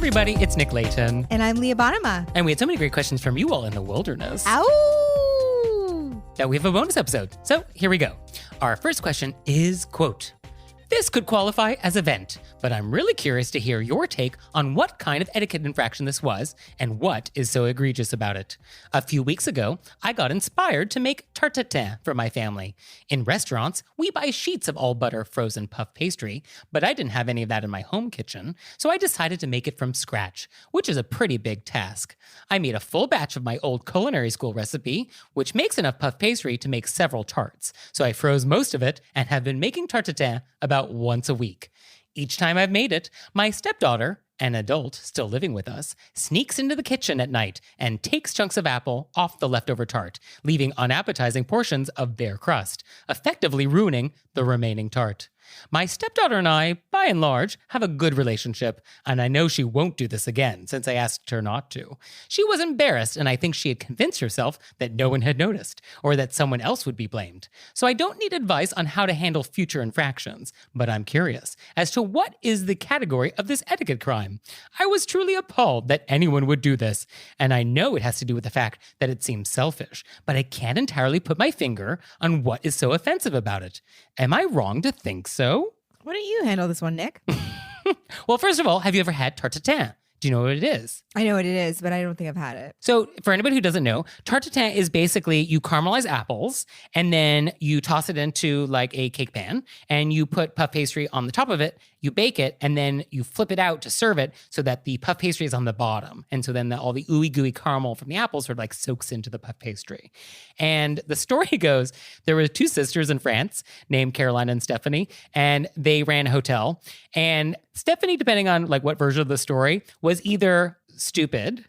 everybody, it's Nick Leighton. And I'm Leah Bonnema. And we had so many great questions from you all in the wilderness. Ow! That we have a bonus episode. So here we go. Our first question is, quote, "This could qualify as a vent, but I'm really curious to hear your take on what kind of etiquette infraction this was and what is so egregious about it. A few weeks ago, I got inspired to make Tarte Tatin for my family. In restaurants, we buy sheets of all butter frozen puff pastry, but I didn't have any of that in my home kitchen, so I decided to make it from scratch, which is a pretty big task. I made a full batch of my old culinary school recipe, which makes enough puff pastry to make several tarts, so I froze most of it and have been making Tarte Tatin about once a week. Each time I've made it, my stepdaughter, an adult still living with us, sneaks into the kitchen at night and takes chunks of apple off the leftover tart, leaving unappetizing portions of bare crust, effectively ruining the remaining tart. My stepdaughter and I, by and large, have a good relationship, and I know she won't do this again since I asked her not to. She was embarrassed, and I think she had convinced herself that no one had noticed, or that someone else would be blamed. So I don't need advice on how to handle future infractions, but I'm curious as to what is the category of this etiquette crime. I was truly appalled that anyone would do this, and I know it has to do with the fact that it seems selfish, but I can't entirely put my finger on what is so offensive about it. Am I wrong to think so? Why don't you handle this one, Nick? Well, first of all, have you ever had Tarte Tatin? Do you know what it is? I know what it is, but I don't think I've had it. So for anybody who doesn't know, Tarte Tatin is basically you caramelize apples and then you toss it into like a cake pan and you put puff pastry on the top of it, you bake it, and then you flip it out to serve it so that the puff pastry is on the bottom. And so then all the ooey gooey caramel from the apples sort of like soaks into the puff pastry. And the story goes, there were two sisters in France named Caroline and Stephanie, and they ran a hotel. And Stephanie, depending on like what version of the story, was either stupid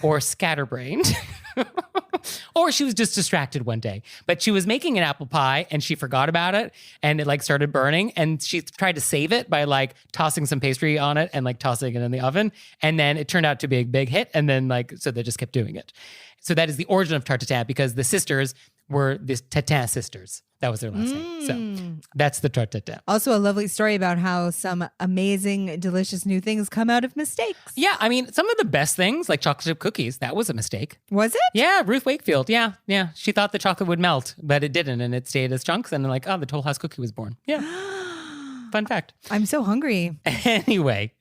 or scatterbrained. Or she was just distracted one day. But she was making an apple pie and she forgot about it and it like started burning and she tried to save it by like tossing some pastry on it and like tossing it in the oven. And then it turned out to be a big hit. And then like, so they just kept doing it. So that is the origin of Tarte Tatin because the sisters were the Tatin sisters. That was their last name. So that's the Tarte Tatin. Also a lovely story about how some amazing, delicious new things come out of mistakes. Yeah, I mean, some of the best things, like chocolate chip cookies, that was a mistake. Was it? Yeah, Ruth Wakefield. Yeah. She thought the chocolate would melt, but it didn't, and it stayed as chunks, and then like, oh, the Toll House cookie was born. Yeah. Fun fact. I'm so hungry. Anyway,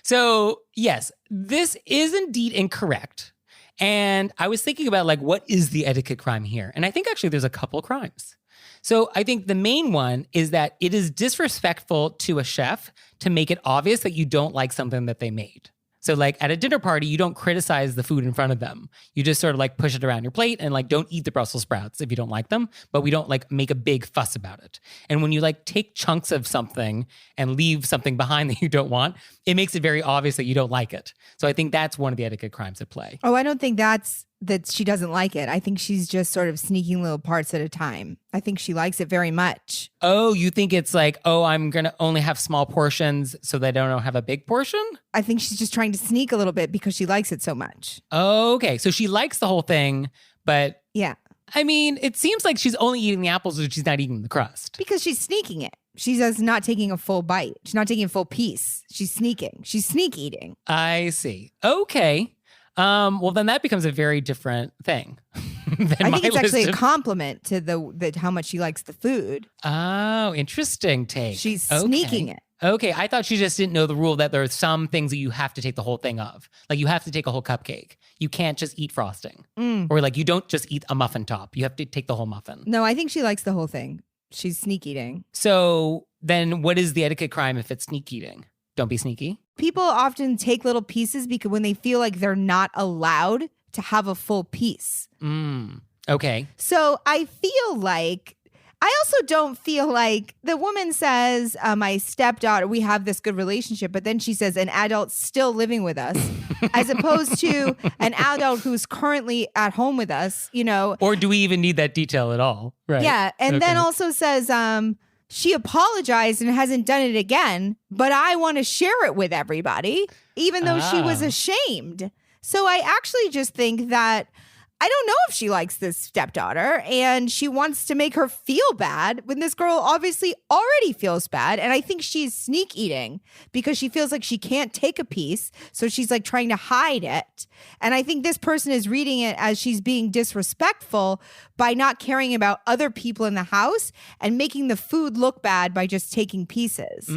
so yes, this is indeed incorrect. And I was thinking about like, what is the etiquette crime here? And I think actually there's a couple crimes. So I think the main one is that it is disrespectful to a chef to make it obvious that you don't like something that they made. So like at a dinner party, you don't criticize the food in front of them. You just sort of like push it around your plate and like don't eat the Brussels sprouts if you don't like them, but we don't like make a big fuss about it. And when you like take chunks of something and leave something behind that you don't want, it makes it very obvious that you don't like it. So I think that's one of the etiquette crimes at play. Oh, I don't think that she doesn't like it. I think she's just sort of sneaking little parts at a time. I think she likes it very much. Oh, you think it's like, oh, I'm going to only have small portions so that I don't have a big portion? I think she's just trying to sneak a little bit because she likes it so much. Okay, so she likes the whole thing, but yeah. I mean, it seems like she's only eating the apples and she's not eating the crust. Because she's sneaking it. She's just not taking a full bite. She's not taking a full piece. She's sneaking. She's sneak eating. I see. Okay. Well, then that becomes a very different thing. I think it's actually a compliment to the how much she likes the food. Oh, interesting take. She's sneaking it. Okay, I thought she just didn't know the rule that there are some things that you have to take the whole thing of. Like you have to take a whole cupcake. You can't just eat frosting. Or like you don't just eat a muffin top. You have to take the whole muffin. No, I think she likes the whole thing. She's sneak eating. So then what is the etiquette crime if it's sneak eating? Don't be sneaky. People often take little pieces because when they feel like they're not allowed to have a full piece. Okay. So I feel like, I also don't feel like the woman says, my stepdaughter, we have this good relationship, but then she says an adult still living with us, as opposed to an adult who's currently at home with us, you know. Or do we even need that detail at all? Right. Yeah. And then also says, she apologized and hasn't done it again, but I want to share it with everybody, even though she was ashamed. So I actually just think that I don't know if she likes this stepdaughter, and she wants to make her feel bad when this girl obviously already feels bad. And I think she's sneak eating because she feels like she can't take a piece. So she's like trying to hide it. And I think this person is reading it as she's being disrespectful by not caring about other people in the house and making the food look bad by just taking pieces.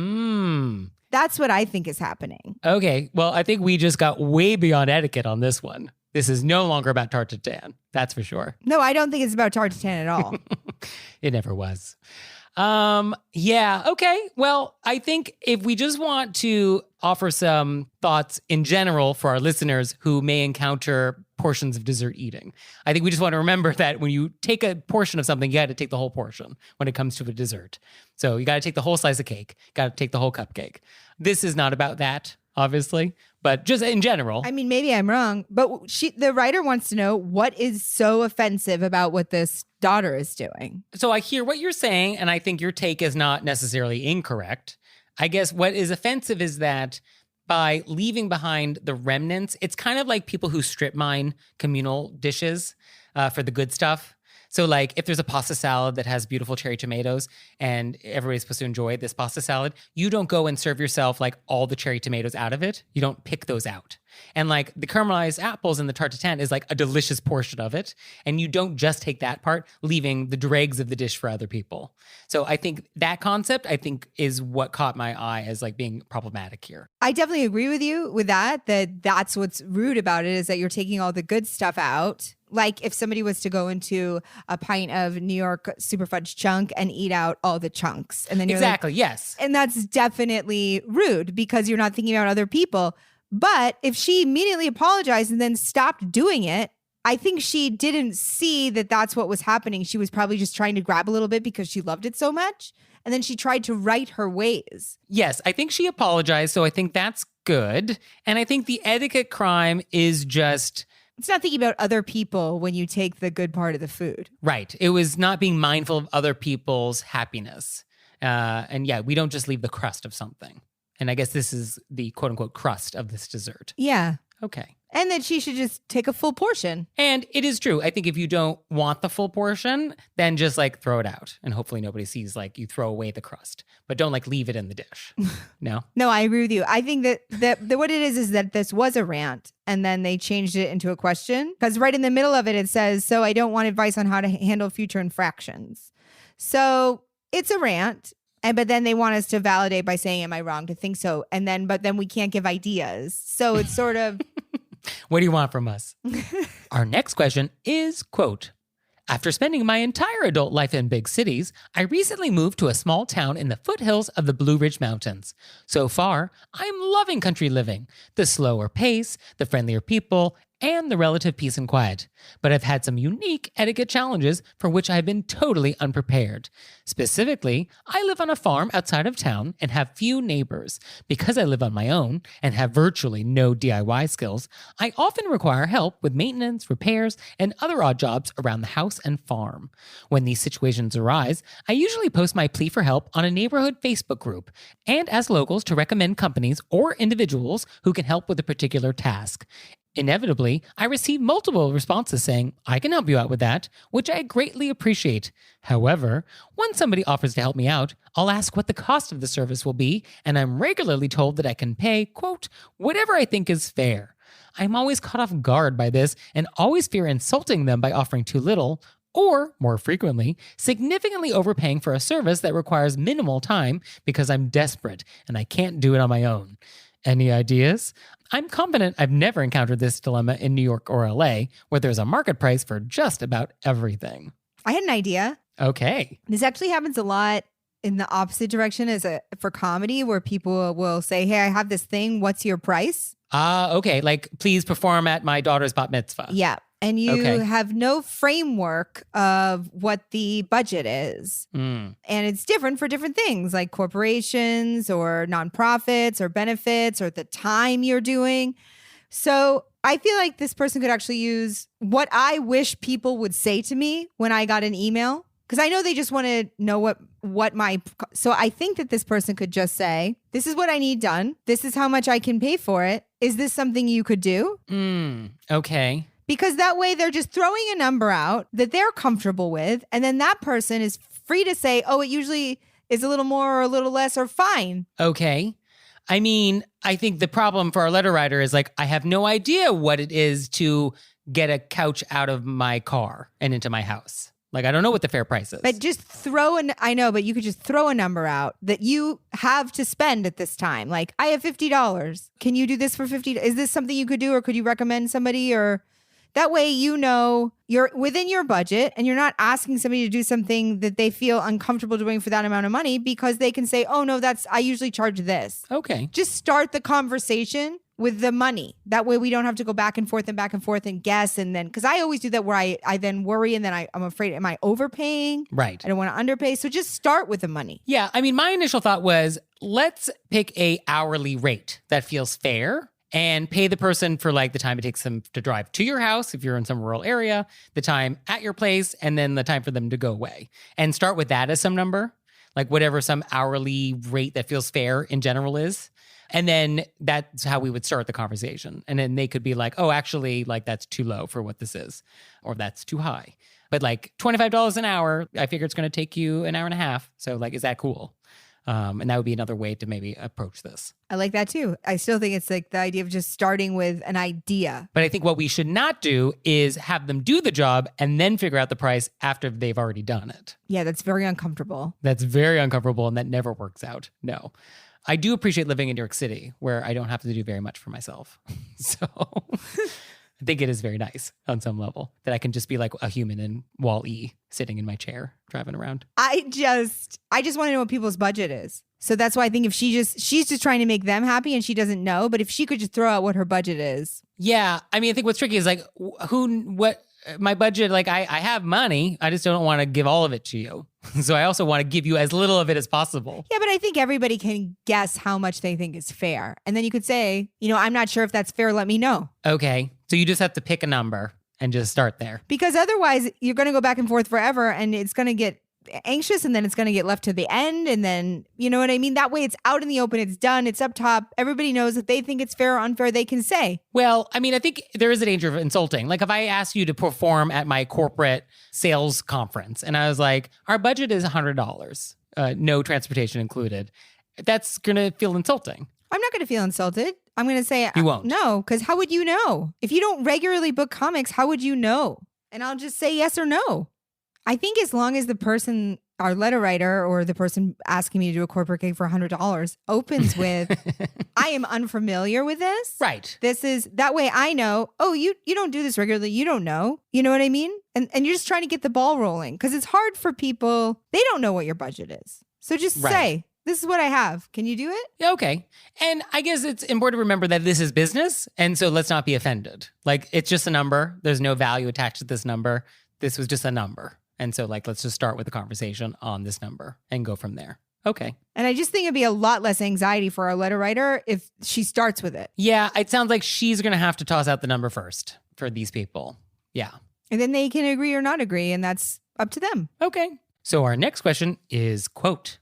That's what I think is happening. Okay. Well, I think we just got way beyond etiquette on this one. This is no longer about Tarte Tatin. That's for sure. No, I don't think it's about Tarte Tatin at all. It never was. Yeah. Okay. Well, I think if we just want to offer some thoughts in general for our listeners who may encounter portions of dessert eating, I think we just want to remember that when you take a portion of something, you got to take the whole portion when it comes to a dessert. So you got to take the whole slice of cake, got to take the whole cupcake. This is not about that, obviously, but just in general. I mean, maybe I'm wrong, but the writer wants to know what is so offensive about what this daughter is doing. So I hear what you're saying, and I think your take is not necessarily incorrect. I guess what is offensive is that by leaving behind the remnants, it's kind of like people who strip mine communal dishes for the good stuff. So like if there's a pasta salad that has beautiful cherry tomatoes and everybody's supposed to enjoy this pasta salad, you don't go and serve yourself like all the cherry tomatoes out of it. You don't pick those out. And like the caramelized apples in the Tarte Tatin is like a delicious portion of it. And you don't just take that part, leaving the dregs of the dish for other people. So I think that concept, is what caught my eye as like being problematic here. I definitely agree with you with that's what's rude about it, is that you're taking all the good stuff out. Like if somebody was to go into a pint of New York Super Fudge chunk and eat out all the chunks. And then you're exactly, like, yes. And that's definitely rude because you're not thinking about other people. But if she immediately apologized and then stopped doing it, I think she didn't see that that's what was happening. She was probably just trying to grab a little bit because she loved it so much. And then she tried to right her ways. Yes, I think she apologized. So I think that's good. And I think the etiquette crime is just... It's not thinking about other people when you take the good part of the food. Right. It was not being mindful of other people's happiness. And yeah, we don't just leave the crust of something. And I guess this is the quote unquote crust of this dessert. Yeah. Okay. And that she should just take a full portion. And it is true. I think if you don't want the full portion, then just like throw it out. And hopefully nobody sees like you throw away the crust. But don't like leave it in the dish. No? No, I agree with you. I think that what it is that this was a rant and then they changed it into a question. Because right in the middle of it, it says, so I don't want advice on how to handle future infractions. So it's a rant. But then they want us to validate by saying, am I wrong to think so? But then we can't give ideas. So it's sort of... What do you want from us? Our next question is, quote, after spending my entire adult life in big cities, I recently moved to a small town in the foothills of the Blue Ridge Mountains. So far, I'm loving country living, the slower pace, the friendlier people, and the relative peace and quiet. But I've had some unique etiquette challenges for which I've been totally unprepared. Specifically, I live on a farm outside of town and have few neighbors. Because I live on my own and have virtually no DIY skills, I often require help with maintenance, repairs, and other odd jobs around the house and farm. When these situations arise, I usually post my plea for help on a neighborhood Facebook group and ask locals to recommend companies or individuals who can help with a particular task. Inevitably, I receive multiple responses saying, I can help you out with that, which I greatly appreciate. However, when somebody offers to help me out, I'll ask what the cost of the service will be, and I'm regularly told that I can pay, quote, whatever I think is fair. I'm always caught off guard by this and always fear insulting them by offering too little, or, more frequently, significantly overpaying for a service that requires minimal time because I'm desperate and I can't do it on my own. Any ideas? I'm confident I've never encountered this dilemma in New York or LA, where there's a market price for just about everything. I had an idea. Okay. This actually happens a lot in the opposite direction for comedy, where people will say, hey, I have this thing. What's your price? Okay. Like, please perform at my daughter's bat mitzvah. Yeah. And you have no framework of what the budget is. And it's different for different things like corporations or nonprofits or benefits or the time you're doing. So I feel like this person could actually use what I wish people would say to me when I got an email. Because I know they just want to know what my... So I think that this person could just say, this is what I need done. This is how much I can pay for it. Is this something you could do? Okay. Because that way they're just throwing a number out that they're comfortable with. And then that person is free to say, oh, it usually is a little more or a little less or fine. Okay. I mean, I think the problem for our letter writer is like, I have no idea what it is to get a couch out of my car and into my house. Like, I don't know what the fair price is. But just I know, but you could just throw a number out that you have to spend at this time. Like, I have $50. Can you do this for $50? Is this something you could do, or could you recommend somebody? Or that way, you know, you're within your budget and you're not asking somebody to do something that they feel uncomfortable doing for that amount of money, because they can say, oh no, I usually charge this. Okay. Just start the conversation with the money. That way we don't have to go back and forth and guess. And then, because I always do that where I then worry and then I'm afraid, am I overpaying? Right. I don't want to underpay. So just start with the money. Yeah. I mean, my initial thought was, let's pick a hourly rate that feels fair and pay the person for like the time it takes them to drive to your house if you're in some rural area, the time at your place, and then the time for them to go away. And start with that as some number, like whatever some hourly rate that feels fair in general is. And then that's how we would start the conversation. And then they could be like, oh, actually, like that's too low for what this is, or that's too high. But like $25 an hour, I figure it's going to take you an hour and a half. So like, is that cool? And that would be another way to maybe approach this. I like that too. I still think it's like the idea of just starting with an idea. But I think what we should not do is have them do the job and then figure out the price after they've already done it. Yeah, that's very uncomfortable. That's very uncomfortable, and that never works out. No. I do appreciate living in New York City where I don't have to do very much for myself. So I think it is very nice on some level that I can just be like a human in Wall-E sitting in my chair driving around. I just want to know what people's budget is. So that's why I think if she's just trying to make them happy and she doesn't know, but if she could just throw out what her budget is. Yeah. I mean, I think what's tricky is like my budget, like I have money. I just don't want to give all of it to you. So I also want to give you as little of it as possible. Yeah, but I think everybody can guess how much they think is fair. And then you could say, I'm not sure if that's fair. Let me know. Okay. So you just have to pick a number and just start there. Because otherwise you're going to go back and forth forever and it's going to get anxious and then it's going to get left to the end. And then, you know what I mean? That way it's out in the open. It's done. It's up top. Everybody knows if they think it's fair or unfair, they can say. Well, I mean, I think there is a danger of insulting. Like if I asked you to perform at my corporate sales conference and I was like, our budget is $100, no transportation included, that's going to feel insulting. I'm not going to feel insulted. I'm going to say, you won't. No, because how would you know? If you don't regularly book comics, how would you know? And I'll just say yes or no. I think as long as the person, our letter writer or the person asking me to do a corporate gig for $100 opens with, I am unfamiliar with this. Right. This is, that way I know, oh, you don't do this regularly. You don't know. You know what I mean? And you're just trying to get the ball rolling because it's hard for people. They don't know what your budget is. So just say, this is what I have. Can you do it? Yeah, okay. And I guess it's important to remember that this is business. And so let's not be offended. Like it's just a number. There's no value attached to this number. This was just a number. And so like, let's just start with the conversation on this number and go from there. Okay. And I just think it'd be a lot less anxiety for our letter writer if she starts with it. Yeah. It sounds like she's going to have to toss out the number first for these people. Yeah. And then they can agree or not agree. And that's up to them. Okay. So our next question is, quote,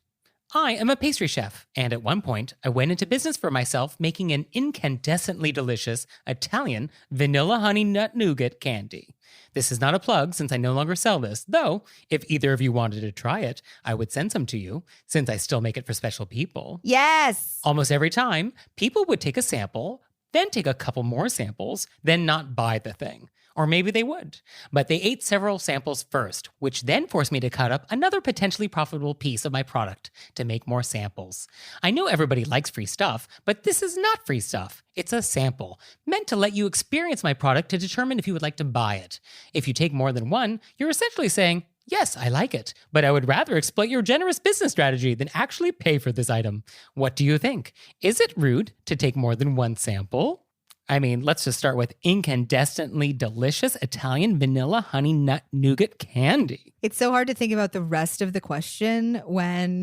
I am a pastry chef, and at one point, I went into business for myself making an incandescently delicious Italian vanilla honey nut nougat candy. This is not a plug since I no longer sell this, though if either of you wanted to try it, I would send some to you since I still make it for special people. Yes. Almost every time, people would take a sample, then take a couple more samples, then not buy the thing. Or maybe they would. But they ate several samples first, which then forced me to cut up another potentially profitable piece of my product to make more samples. I know everybody likes free stuff, but this is not free stuff. It's a sample, meant to let you experience my product to determine if you would like to buy it. If you take more than one, you're essentially saying, yes, I like it, but I would rather exploit your generous business strategy than actually pay for this item. What do you think? Is it rude to take more than one sample? I mean, let's just start with incandescently delicious Italian vanilla honey nut nougat candy. It's so hard to think about the rest of the question when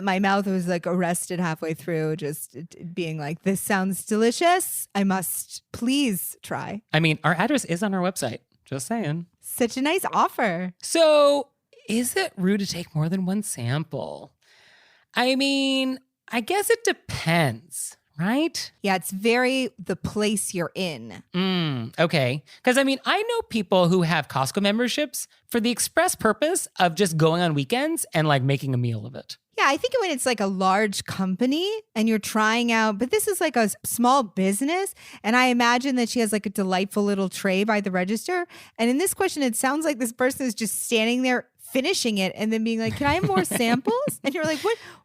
my mouth was like arrested halfway through, just being like, this sounds delicious. I must please try. I mean, our address is on our website. Just saying. Such a nice offer. So is it rude to take more than one sample? I mean, I guess it depends. right? Yeah, it's very the place you're in. Okay. Because I mean, I know people who have Costco memberships for the express purpose of just going on weekends and like making a meal of it. Yeah, I think when it's like a large company and you're trying out, but this is like a small business. And I imagine that she has like a delightful little tray by the register. And in this question, it sounds like this person is just standing there finishing it and then being like, can I have more samples? And you're like,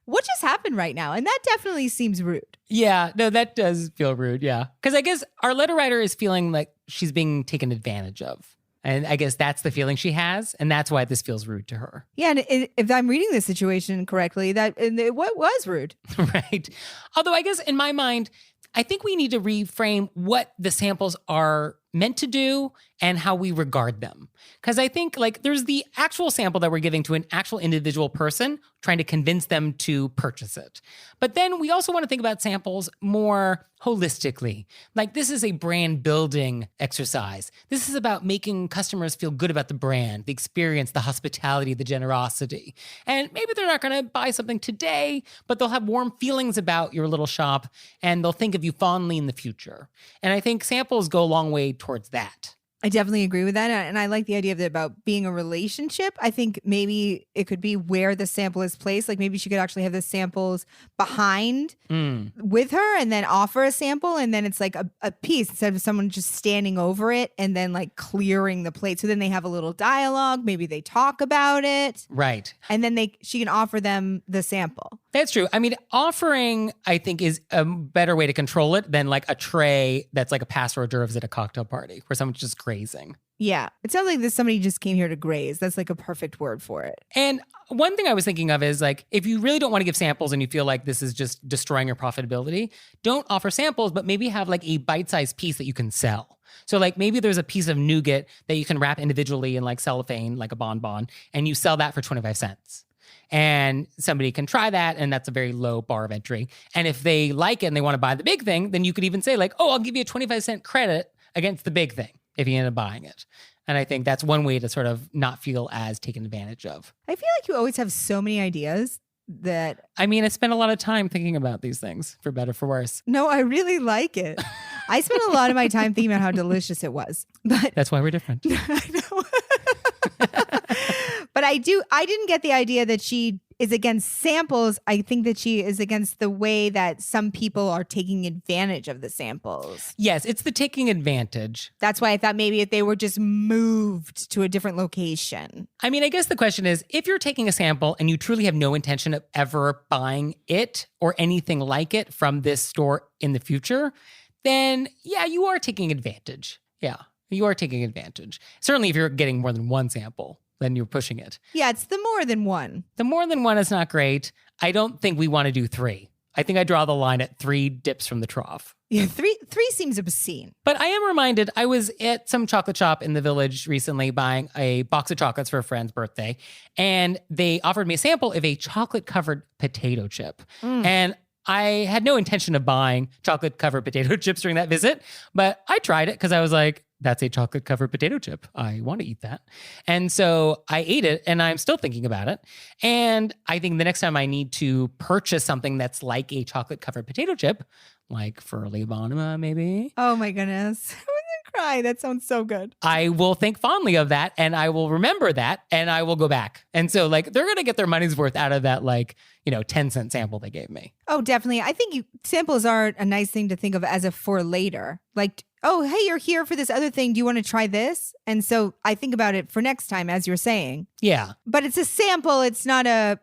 what just happened right now? And that definitely seems rude. Yeah, no, that does feel rude. Yeah. Because I guess our letter writer is feeling like she's being taken advantage of. And I guess that's the feeling she has. And that's why this feels rude to her. Yeah. And if I'm reading the situation correctly, what was rude? Right. Although I guess in my mind, I think we need to reframe what the samples are meant to do and how we regard them. Because I think like there's the actual sample that we're giving to an actual individual person, trying to convince them to purchase it. But then we also want to think about samples more holistically. Like this is a brand building exercise. This is about making customers feel good about the brand, the experience, the hospitality, the generosity. And maybe they're not going to buy something today, but they'll have warm feelings about your little shop and they'll think of you fondly in the future. And I think samples go a long way towards that. I definitely agree with that. And I like the idea of it about being a relationship. I think maybe it could be where the sample is placed. Like maybe she could actually have the samples behind with her and then offer a sample. And then it's like a piece instead of someone just standing over it and then like clearing the plate. So then they have a little dialogue. Maybe they talk about it. Right. And then she can offer them the sample. That's true. I mean, offering, I think, is a better way to control it than like a tray that's like a pass hors d'oeuvres at a cocktail party where someone's just grazing. Yeah. It sounds like somebody just came here to graze. That's like a perfect word for it. And one thing I was thinking of is like, if you really don't want to give samples and you feel like this is just destroying your profitability, don't offer samples, but maybe have like a bite-sized piece that you can sell. So like maybe there's a piece of nougat that you can wrap individually in like cellophane, like a bonbon, and you sell that for 25 cents. And somebody can try that, and that's a very low bar of entry. And if they like it and they want to buy the big thing, then you could even say like, oh, I'll give you a 25-cent credit against the big thing if you end up buying it. And I think that's one way to sort of not feel as taken advantage of. I feel like you always have so many ideas that... I mean, I spent a lot of time thinking about these things, for better, for worse. No, I really like it. I spent a lot of my time thinking about how delicious it was. But that's why we're different. I know. But I didn't get the idea that she is against samples. I think that she is against the way that some people are taking advantage of the samples. Yes, it's the taking advantage. That's why I thought maybe if they were just moved to a different location. I mean, I guess the question is, if you're taking a sample and you truly have no intention of ever buying it or anything like it from this store in the future, then yeah, you are taking advantage. Yeah, you are taking advantage. Certainly if you're getting more than one sample, then you're pushing it. Yeah, it's the more than one. The more than one is not great. I don't think we want to do 3. I think I draw the line at 3 dips from the trough. Yeah, three seems obscene. But I am reminded, I was at some chocolate shop in the village recently buying a box of chocolates for a friend's birthday, and they offered me a sample of a chocolate-covered potato chip. And I had no intention of buying chocolate-covered potato chips during that visit, but I tried it because I was like, that's a chocolate-covered potato chip. I want to eat that. And so I ate it, and I'm still thinking about it. And I think the next time I need to purchase something that's like a chocolate-covered potato chip, like for Bonnema maybe. Oh my goodness. I was going to cry. That sounds so good. I will think fondly of that, and I will remember that, and I will go back. And so like they're going to get their money's worth out of that 10-cent sample they gave me. Oh, definitely. I think samples are a nice thing to think of as a for later. Like, oh, hey, you're here for this other thing. Do you want to try this? And so I think about it for next time, as you're saying. Yeah. But it's a sample. It's not a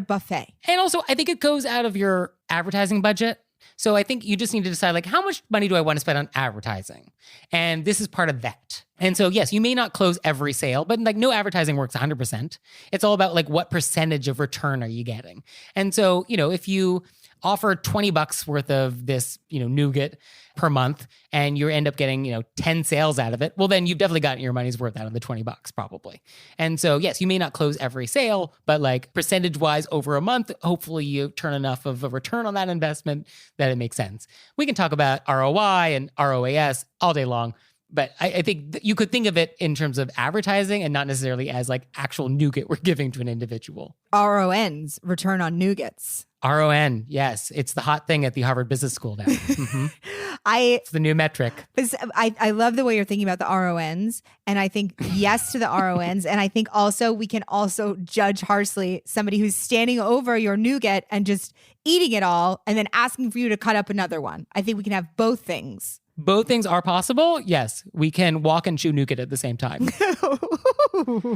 buffet. And also, I think it goes out of your advertising budget. So I think you just need to decide, like, how much money do I want to spend on advertising? And this is part of that. And so, yes, you may not close every sale, but like no advertising works 100%. It's all about like what percentage of return are you getting? And so, if you offer $20 worth of this, nougat per month and you end up getting, 10 sales out of it, well, then you've definitely gotten your money's worth out of the $20 probably. And so, yes, you may not close every sale, but like percentage wise over a month, hopefully you turn enough of a return on that investment that it makes sense. We can talk about ROI and ROAS all day long. But I think you could think of it in terms of advertising and not necessarily as like actual nougat we're giving to an individual. RONs, return on nougats. RON, yes. It's the hot thing at the Harvard Business School now. Mm-hmm. It's the new metric. I love the way you're thinking about the RONs. And I think yes to the RONs. And I think also we can also judge harshly somebody who's standing over your nougat and just eating it all and then asking for you to cut up another one. I think we can have both things. Both things are possible. Yes, we can walk and chew nougat at the same time.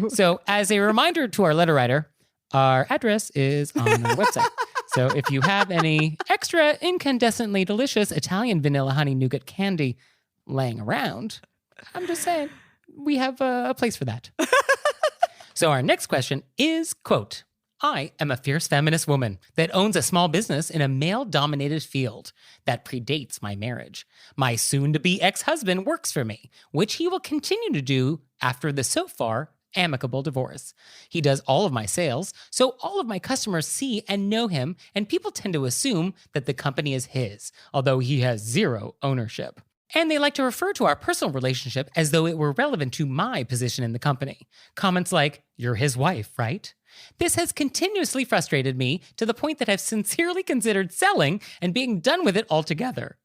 So as a reminder to our letter writer, our address is on our website. So if you have any extra incandescently delicious Italian vanilla honey nougat candy laying around, I'm just saying, we have a place for that. So our next question is, quote, I am a fierce feminist woman that owns a small business in a male-dominated field that predates my marriage. My soon-to-be ex-husband works for me, which he will continue to do after the so far amicable divorce. He does all of my sales, so all of my customers see and know him, and people tend to assume that the company is his, although he has zero ownership. And they like to refer to our personal relationship as though it were relevant to my position in the company. Comments like, "You're his wife, right?" This has continuously frustrated me to the point that I've sincerely considered selling and being done with it altogether.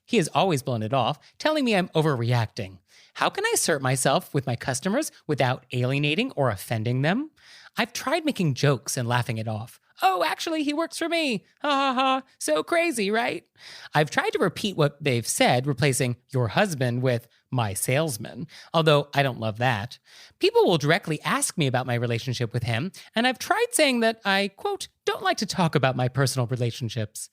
He has always blown it off, telling me I'm overreacting. How can I assert myself with my customers without alienating or offending them? I've tried making jokes and laughing it off. Oh, actually, he works for me. Ha ha ha. So crazy, right? I've tried to repeat what they've said, replacing your husband with my salesman, although I don't love that. People will directly ask me about my relationship with him, and I've tried saying that I, quote, don't like to talk about my personal relationships.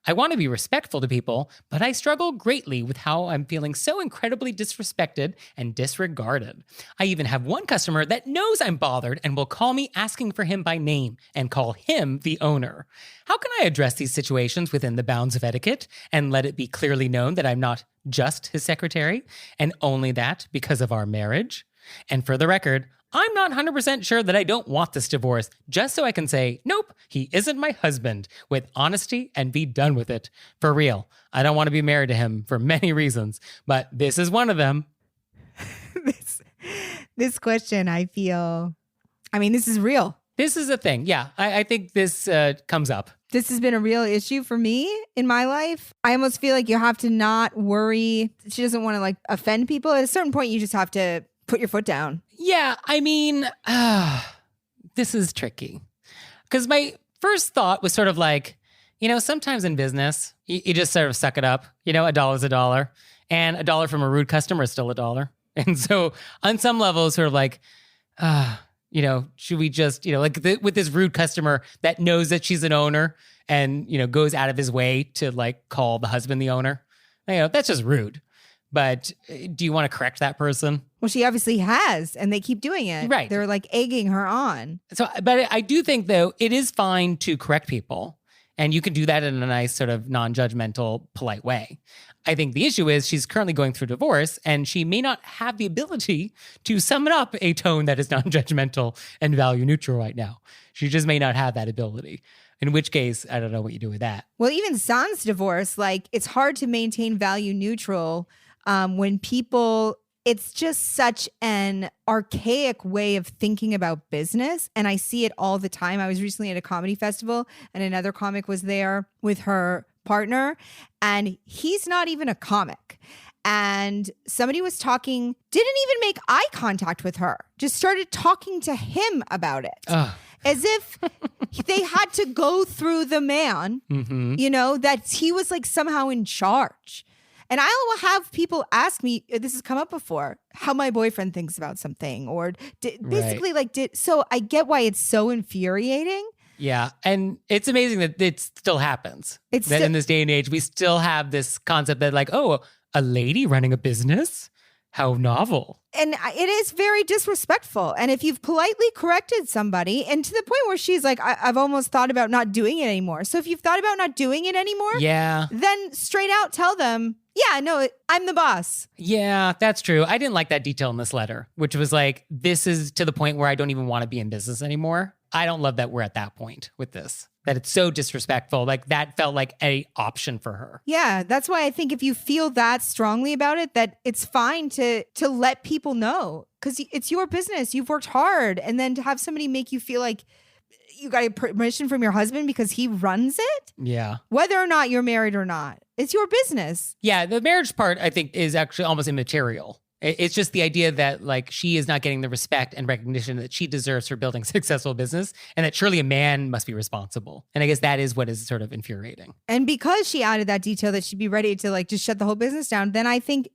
I want to be respectful to people, but I struggle greatly with how I'm feeling so incredibly disrespected and disregarded. I even have one customer that knows I'm bothered and will call me asking for him by name and call him the owner. How can I address these situations within the bounds of etiquette and let it be clearly known that I'm not just his secretary and only that because of our marriage? And for the record, I'm not 100% sure that I don't want this divorce, just so I can say, nope, he isn't my husband, with honesty and be done with it. For real, I don't want to be married to him for many reasons, but this is one of them. This question, I feel, this is real. This is a thing. Yeah, I think this comes up. This has been a real issue for me in my life. I almost feel like you have to not worry. She doesn't want to offend people. At a certain point, you just have to put your foot down. Yeah, this is tricky. Because my first thought was sort of like, sometimes in business, you just sort of suck it up. $1 is $1. And $1 from a rude customer is still $1. And so on some level, it's sort of like, should we just, with this rude customer that knows that she's an owner and, goes out of his way to call the husband the owner? That's just rude. But do you want to correct that person? Well, she obviously has, and they keep doing it. Right. They're egging her on. So, but I do think, though, it is fine to correct people. And you can do that in a nice sort of non-judgmental, polite way. I think the issue is she's currently going through divorce, and she may not have the ability to summon up a tone that is non-judgmental and value neutral right now. She just may not have that ability. In which case, I don't know what you do with that. Well, even sans divorce, it's hard to maintain value neutral when people, it's just such an archaic way of thinking about business. And I see it all the time. I was recently at a comedy festival and another comic was there with her partner and he's not even a comic. And somebody was talking, didn't even make eye contact with her, just started talking to him about it. As if they had to go through the man, that he was somehow in charge. And I will have people ask me, this has come up before, how my boyfriend thinks about something or so I get why it's so infuriating. Yeah. And it's amazing that it still happens. In this day and age, we still have this concept that a lady running a business? How novel. And it is very disrespectful. And if you've politely corrected somebody and to the point where she's like, I've almost thought about not doing it anymore. So if you've thought about not doing it anymore, then straight out tell them, yeah, no, I'm the boss. Yeah, that's true. I didn't like that detail in this letter, which was this is to the point where I don't even want to be in business anymore. I don't love that we're at that point with this, that it's so disrespectful. That felt like an option for her. Yeah, that's why I think if you feel that strongly about it, that it's fine to let people know because it's your business. You've worked hard. And then to have somebody make you feel like you got permission from your husband because he runs it? Yeah. Whether or not you're married or not. It's your business. Yeah, the marriage part, I think, is actually almost immaterial. It's just the idea that like she is not getting the respect and recognition that she deserves for building a successful business, and that surely a man must be responsible. And I guess that is what is sort of infuriating. And because she added that detail that she'd be ready to like just shut the whole business down, then I think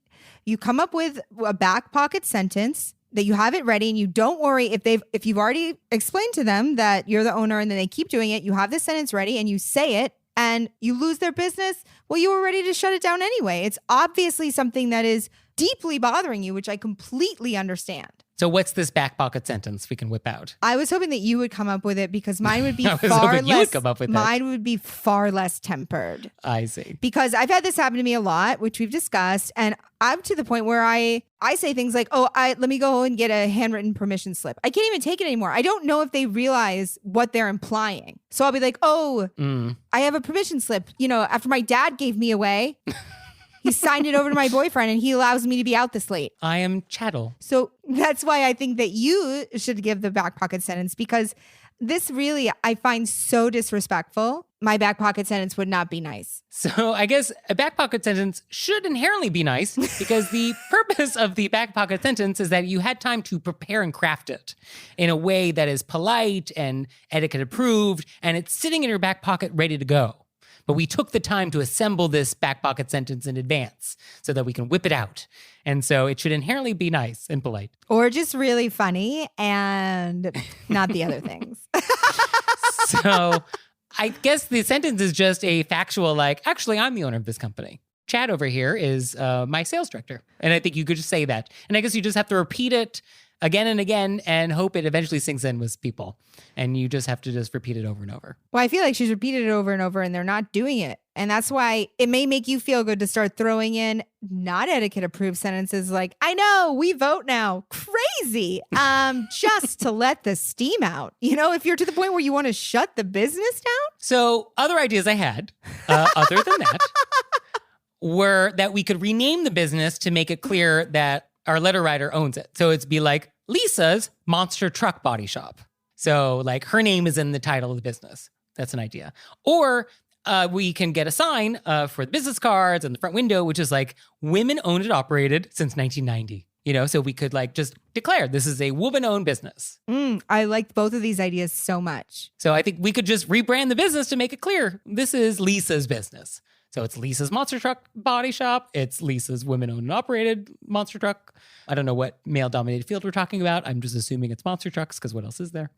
you come up with a back pocket sentence that you have it ready, and you don't worry if you've already explained to them that you're the owner and then they keep doing it, you have the sentence ready and you say it and you lose their business. Well, you were ready to shut it down anyway. It's obviously something that is deeply bothering you, which I completely understand. So what's this back pocket sentence we can whip out? I was hoping that you would come up with it because mine would be far less tempered. I see. Because I've had this happen to me a lot, which we've discussed, and I'm to the point where I say things like, let me go and get a handwritten permission slip. I can't even take it anymore. I don't know if they realize what they're implying. So I'll be like, I have a permission slip. You know, after my dad gave me away, he signed it over to my boyfriend and he allows me to be out this late. I am chattel. So that's why I think that you should give the back pocket sentence, because this really, I find so disrespectful. My back pocket sentence would not be nice. So I guess a back pocket sentence should inherently be nice because the purpose of the back pocket sentence is that you had time to prepare and craft it in a way that is polite and etiquette approved, and it's sitting in your back pocket ready to go. But we took the time to assemble this back pocket sentence in advance so that we can whip it out. And so it should inherently be nice and polite. Or just really funny and not the other things. So I guess the sentence is just a factual, like, actually, I'm the owner of this company. Chad over here is my sales director. And I think you could just say that. And I guess you just have to repeat it again and again and hope it eventually sinks in with people. And you just have to just repeat it over and over. Well, I feel like she's repeated it over and over and they're not doing it. And that's why it may make you feel good to start throwing in not etiquette approved sentences like, I know, we vote now. Crazy. Just to let the steam out. You know, if you're to the point where you want to shut the business down. So other ideas I had, other than that, were that we could rename the business to make it clear that our letter writer owns it. So it's be like Lisa's Monster Truck Body Shop. So like her name is in the title of the business. That's an idea. Or we can get a sign for the business cards and the front window, which is like women owned and operated since 1990. You know, so we could like just declare this is a woman-owned business. I liked both of these ideas so much. So I think we could just rebrand the business to make it clear this is Lisa's business. So it's Lisa's Monster Truck Body Shop. It's Lisa's women-owned and operated monster truck. I don't know what male-dominated field we're talking about. I'm just assuming it's monster trucks because what else is there?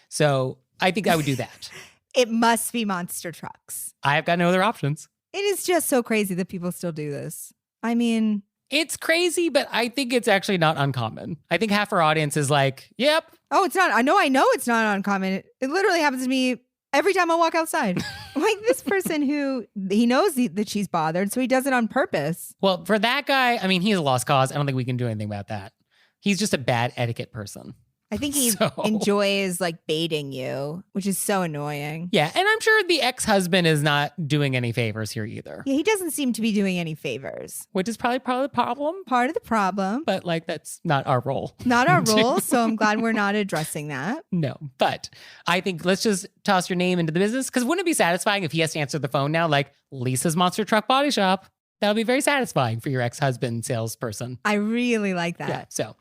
So I think I would do that. It must be monster trucks. I've got no other options. It is just so crazy that people still do this. I mean, it's crazy, but I think it's actually not uncommon. I think half our audience is like, yep. Oh, it's not. I know it's not uncommon. It literally happens to me every time I walk outside. Like this person who, he knows that she's bothered, so he does it on purpose. Well, for that guy, I mean, he's a lost cause. I don't think we can do anything about that. He's just a bad etiquette person. I think he enjoys like baiting you, which is so annoying. Yeah, and I'm sure the ex-husband is not doing any favors here either. Yeah, he doesn't seem to be doing any favors. Which is probably part of the problem. Part of the problem. But like, that's not our role. Not our role, so I'm glad we're not addressing that. No, but I think let's just toss your name into the business, because wouldn't it be satisfying if he has to answer the phone now, like Lisa's Monster Truck Body Shop? That would be very satisfying for your ex-husband salesperson. I really like that. Yeah, so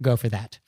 go for that.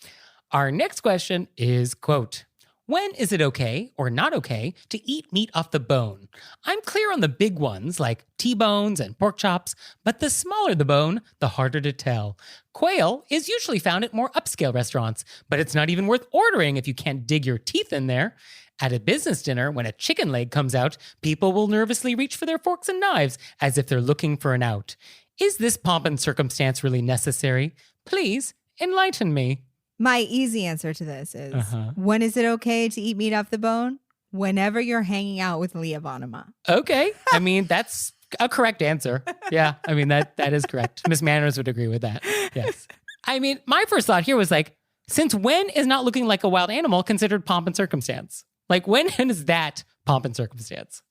Our next question is, quote, when is it okay or not okay to eat meat off the bone? I'm clear on the big ones like T-bones and pork chops, but the smaller the bone, the harder to tell. Quail is usually found at more upscale restaurants, but it's not even worth ordering if you can't dig your teeth in there. At a business dinner, when a chicken leg comes out, people will nervously reach for their forks and knives as if they're looking for an out. Is this pomp and circumstance really necessary? Please enlighten me. My easy answer to this is, when is it okay to eat meat off the bone? Whenever you're hanging out with Leah Bonnema. Okay. I mean, that's a correct answer. Yeah. I mean, that is correct. Miss Manners would agree with that. Yes. I mean, my first thought here was like, since when is not looking like a wild animal considered pomp and circumstance? Like, when is that pomp and circumstance?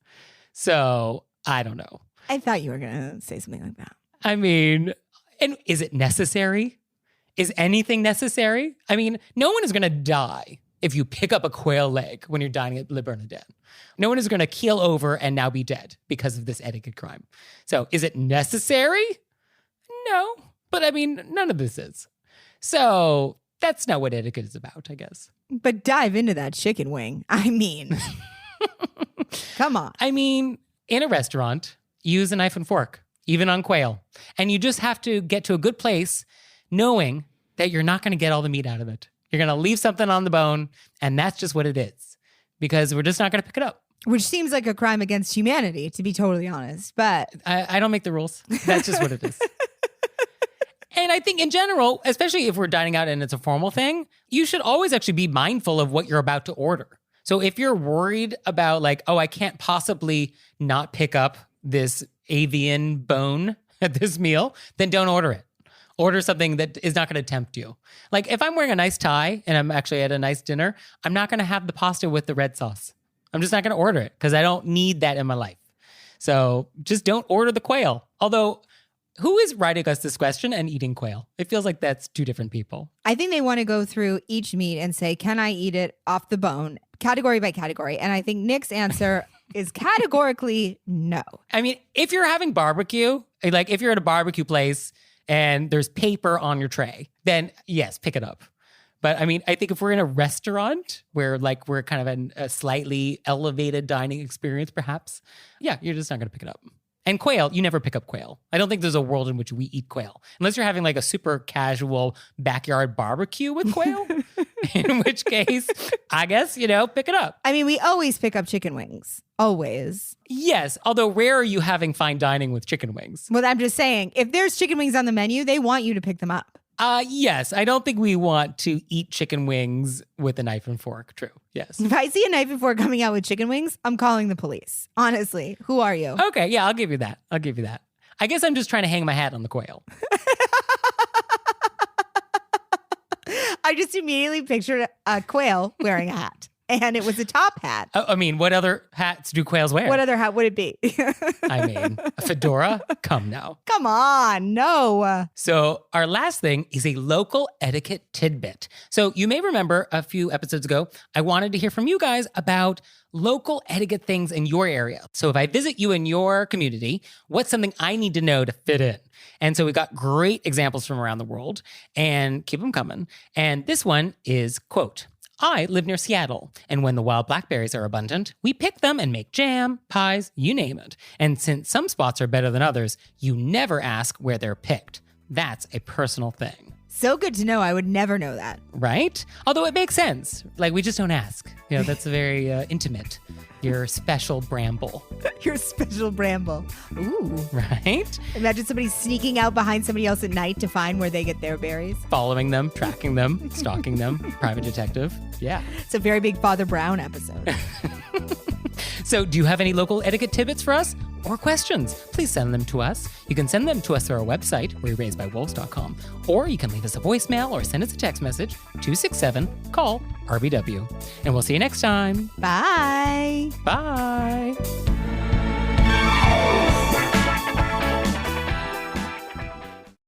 So, I don't know. I thought you were going to say something like that. I mean, and is it necessary? Is anything necessary? I mean, no one is going to die if you pick up a quail leg when you're dining at Le Bernardin. No one is going to keel over and now be dead because of this etiquette crime. So is it necessary? No. But I mean, none of this is. So that's not what etiquette is about, I guess. But dive into that chicken wing. I mean, come on. I mean, in a restaurant, use a knife and fork, even on quail. And you just have to get to a good place knowing that you're not going to get all the meat out of it. You're going to leave something on the bone, and that's just what it is. Because we're just not going to pick it up. Which seems like a crime against humanity, to be totally honest. But I don't make the rules. That's just what it is. And I think in general, especially if we're dining out and it's a formal thing, you should always actually be mindful of what you're about to order. So if you're worried about like, oh, I can't possibly not pick up this avian bone at this meal, then don't order it. Order something that is not going to tempt you. Like if I'm wearing a nice tie and I'm actually at a nice dinner, I'm not going to have the pasta with the red sauce. I'm just not going to order it because I don't need that in my life. So just don't order the quail. Although, who is writing us this question and eating quail? It feels like that's two different people. I think they want to go through each meat and say, can I eat it off the bone, category by category? And I think Nick's answer is categorically no. I mean, if you're having barbecue, like if you're at a barbecue place and there's paper on your tray, then yes, pick it up. But I mean, I think if we're in a restaurant where like we're kind of in a slightly elevated dining experience, perhaps, yeah, you're just not going to pick it up. And quail, you never pick up quail. I don't think there's a world in which we eat quail. Unless you're having like a super casual backyard barbecue with quail, in which case, I guess, pick it up. I mean, we always pick up chicken wings. Always. Yes, although rare are you having fine dining with chicken wings. Well, I'm just saying, if there's chicken wings on the menu, they want you to pick them up. Yes, I don't think we want to eat chicken wings with a knife and fork. True. Yes. If I see a knife and fork coming out with chicken wings, I'm calling the police. Honestly, who are you? Okay, yeah, I'll give you that. I guess I'm just trying to hang my hat on the quail. I just immediately pictured a quail wearing a hat. And it was a top hat. I mean, what other hats do quails wear? What other hat would it be? I mean, a fedora? Come now. Come on, no. So our last thing is a local etiquette tidbit. So you may remember a few episodes ago, I wanted to hear from you guys about local etiquette things in your area. So if I visit you in your community, what's something I need to know to fit in? And so we got great examples from around the world, and keep them coming. And this one is, quote, I live near Seattle, and when the wild blackberries are abundant, we pick them and make jam, pies, you name it. And since some spots are better than others, you never ask where they're picked. That's a personal thing. So good to know. I would never know that. Right? Although it makes sense. Like, we just don't ask. That's a very intimate. Your special bramble. Your special bramble. Ooh. Right? Imagine somebody sneaking out behind somebody else at night to find where they get their berries. Following them, tracking them, stalking them. Private detective. Yeah. It's a very big Father Brown episode. So do you have any local etiquette tidbits for us or questions? Please send them to us. You can send them to us through our website, wereraised-by-wolves.com, or you can leave us a voicemail or send us a text message, 267-CALL-RBW. And we'll see you next time. Bye. Bye.